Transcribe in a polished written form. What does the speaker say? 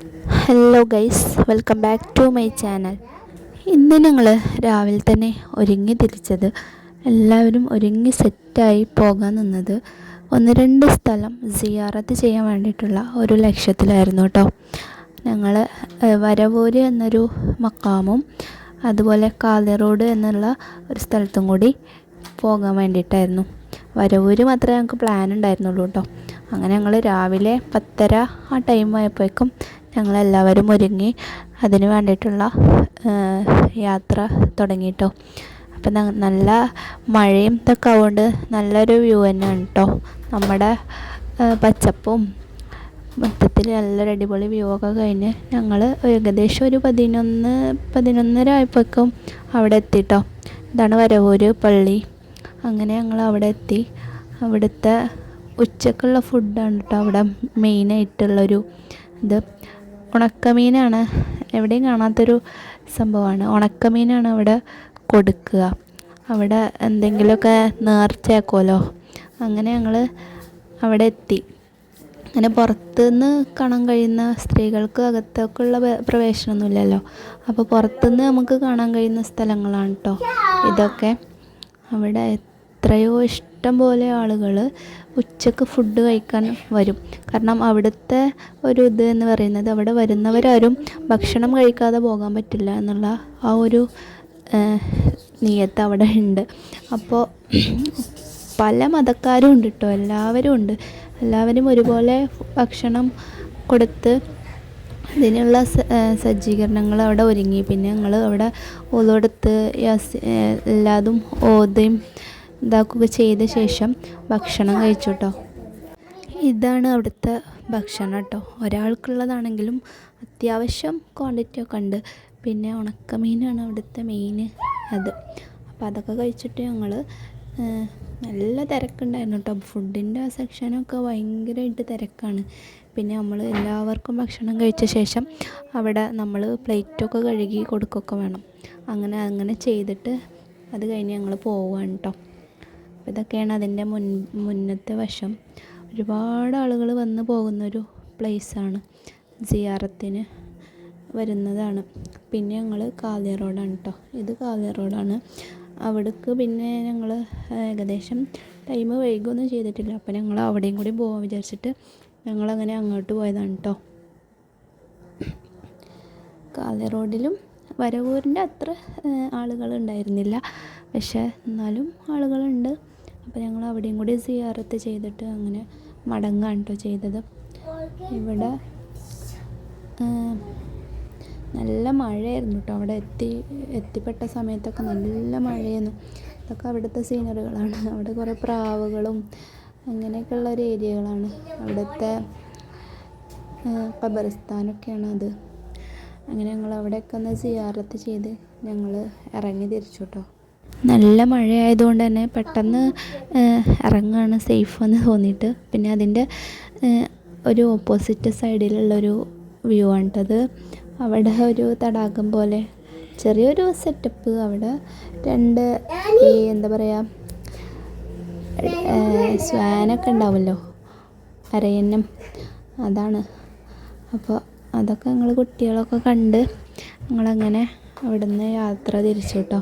Hello guys, welcome back to my channel. ഇന്ന് ഞങ്ങൾ രാവിലെ തന്നെ ഒരുങ്ങി തിരിച്ചത്, എല്ലാവരും ഒരുങ്ങി സെറ്റായി പോകാൻ നിന്നത് ഒന്ന് രണ്ട് സ്ഥലം സിയാറത്ത് ചെയ്യാൻ വേണ്ടിയിട്ടുള്ള ഒരു ലക്ഷ്യത്തിലായിരുന്നു കേട്ടോ. ഞങ്ങൾ വരവൂര് എന്നൊരു മക്കാമും അതുപോലെ കാലിറോഡ് എന്നുള്ള ഒരു സ്ഥലത്തും കൂടി പോകാൻ വേണ്ടിയിട്ടായിരുന്നു. വരവൂര് മാത്രമേ ഞങ്ങൾക്ക് പ്ലാൻ ഉണ്ടായിരുന്നുള്ളൂ കേട്ടോ. അങ്ങനെ ഞങ്ങൾ രാവിലെ 10:30 ആ ടൈം ആയപ്പോഴേക്കും ഞങ്ങളെല്ലാവരും ഒരുങ്ങി അതിന് വേണ്ടിയിട്ടുള്ള യാത്ര തുടങ്ങിയിട്ടോ. അപ്പം നല്ല മഴയും ഇതൊക്കെ ആവുകൊണ്ട് നല്ലൊരു വ്യൂ തന്നെയാണ് കേട്ടോ. നമ്മുടെ പച്ചപ്പും മൊത്തത്തിൽ നല്ലൊരു അടിപൊളി വ്യൂ ഒക്കെ കഴിഞ്ഞ് ഞങ്ങൾ ഏകദേശം ഒരു 11:30 ആയപ്പോഴേക്കും അവിടെ എത്തിട്ടോ. ഇതാണ് വരവൂര് പള്ളി. അങ്ങനെ ഞങ്ങൾ അവിടെ എത്തി. അവിടുത്തെ ഉച്ചക്കുള്ള ഫുഡാണ് കേട്ടോ അവിടെ മെയിനായിട്ടുള്ളൊരു ഇത്. ഉണക്കമീനാണ്, എവിടെയും കാണാത്തൊരു സംഭവമാണ്. ഉണക്കമീനാണ് അവിടെ കൊടുക്കുക. അവിടെ എന്തെങ്കിലുമൊക്കെ നേർച്ചയാക്കുമല്ലോ. അങ്ങനെ ഞങ്ങൾ അവിടെ എത്തി. അങ്ങനെ പുറത്തുനിന്ന് കാണാൻ കഴിയുന്ന, സ്ത്രീകൾക്ക് അകത്തേക്കുള്ള പ്രവേശനമൊന്നുമില്ലല്ലോ, അപ്പോൾ പുറത്തുനിന്ന് നമുക്ക് കാണാൻ കഴിയുന്ന സ്ഥലങ്ങളാണ് കേട്ടോ ഇതൊക്കെ. അവിടെ എത്രയോ ഇഷ്ടം പോലെ ആളുകൾ ഉച്ചക്ക് ഫുഡ് കഴിക്കാൻ വരും. കാരണം അവിടുത്തെ ഒരു ഇത് എന്ന് പറയുന്നത്, അവിടെ വരുന്നവരാരും ഭക്ഷണം കഴിക്കാതെ പോകാൻ പറ്റില്ല എന്നുള്ള ആ ഒരു നിയത്ത് അവിടെ ഉണ്ട്. അപ്പോൾ പല മതക്കാരും ഉണ്ട് കേട്ടോ, എല്ലാവരും ഉണ്ട്. എല്ലാവരും ഒരുപോലെ ഭക്ഷണം കൊടുത്ത് അതിനുള്ള സജ്ജീകരണങ്ങൾ അവിടെ ഒരുങ്ങി. പിന്നെ ഞങ്ങൾ അവിടെ ഓതെടുത്ത് എല്ലാതും ഓതുകയും ഇതാക്കുക ചെയ്ത ശേഷം ഭക്ഷണം കഴിച്ചു കേട്ടോ. ഇതാണ് അവിടുത്തെ ഭക്ഷണം കേട്ടോ. ഒരാൾക്കുള്ളതാണെങ്കിലും അത്യാവശ്യം ക്വാണ്ടിറ്റി ഒക്കെ ഉണ്ട്. പിന്നെ ഉണക്കമീനാണ് അവിടുത്തെ മെയിൻ അത്. അപ്പോൾ അതൊക്കെ കഴിച്ചിട്ട് ഞങ്ങൾ നല്ല തിരക്കുണ്ടായിരുന്നു കേട്ടോ. ഫുഡിൻ്റെ ആ സെക്ഷനൊക്കെ ഭയങ്കരമായിട്ട് തിരക്കാണ്. പിന്നെ നമ്മൾ എല്ലാവർക്കും ഭക്ഷണം കഴിച്ച ശേഷം അവിടെ നമ്മൾ പ്ലേറ്റൊക്കെ കഴുകി കൊടുക്കുകയൊക്കെ വേണം. അങ്ങനെ ചെയ്തിട്ട് അത് കഴിഞ്ഞ് ഞങ്ങൾ പോവുകയാണ് കേട്ടോ. അപ്പോൾ ഇതൊക്കെയാണ് അതിൻ്റെ മുന്നത്തെ വശം. ഒരുപാട് ആളുകൾ വന്ന് പോകുന്നൊരു പ്ലേസാണ്, സിയാറത്തിന് വരുന്നതാണ്. പിന്നെ ഞങ്ങൾ കാലി റോഡാണ് കേട്ടോ. ഇത് കാലി റോഡാണ്. അവിടേക്ക് പിന്നെ ഞങ്ങൾ ഏകദേശം ടൈം വൈകുകയൊന്നും ചെയ്തിട്ടില്ല. അപ്പോൾ ഞങ്ങൾ അവിടെയും കൂടി പോകാൻ വിചാരിച്ചിട്ട് ഞങ്ങളങ്ങനെ അങ്ങോട്ട് പോയതാണ് കേട്ടോ. കാലി റോഡിലും വരവൂരിൻ്റെ അത്ര ആളുകൾ ഉണ്ടായിരുന്നില്ല, പക്ഷേ എന്നാലും ആളുകളുണ്ട്. അപ്പോൾ ഞങ്ങൾ അവിടെയും കൂടി സിയാറത്ത് ചെയ്തിട്ട് അങ്ങനെ മടങ്ങാണ് കേട്ടോ ചെയ്തത്. ഇവിടെ നല്ല മഴയായിരുന്നു കേട്ടോ. അവിടെ എത്തിപ്പെട്ട സമയത്തൊക്കെ നല്ല മഴയായിരുന്നു. ഇതൊക്കെ അവിടുത്തെ സീനറികളാണ്. അവിടെ കുറേ പ്രാവുകളും അങ്ങനെയൊക്കെയുള്ള ഒരു ഏരിയകളാണ്. അവിടുത്തെ ഖബറിസ്ഥാനൊക്കെയാണ് അത്. അങ്ങനെ ഞങ്ങൾ അവിടെയൊക്കെ ഒന്ന് സിയാറത്ത് ചെയ്ത് ഞങ്ങൾ ഇറങ്ങി തിരിച്ചു കേട്ടോ. നല്ല മഴയായതുകൊണ്ട് തന്നെ പെട്ടെന്ന് ഇറങ്ങാണ് സേഫ് എന്ന് തോന്നിയിട്ട്. പിന്നെ അതിൻ്റെ ഒരു ഓപ്പോസിറ്റ് സൈഡിലുള്ളൊരു വ്യൂ ആണിട്ടത്. അവിടെ ഒരു തടാകം പോലെ ചെറിയൊരു സെറ്റപ്പ്. അവിടെ രണ്ട് എന്താ പറയുക, സ്വാനൊക്കെ ഉണ്ടാവുമല്ലോ, അരയന്നം, അതാണ്. അപ്പോൾ അതൊക്കെ ഞങ്ങൾ കുട്ടികളൊക്കെ കണ്ട് ഞങ്ങളങ്ങനെ അവിടെ നിന്ന് യാത്ര തിരിച്ചു കേട്ടോ.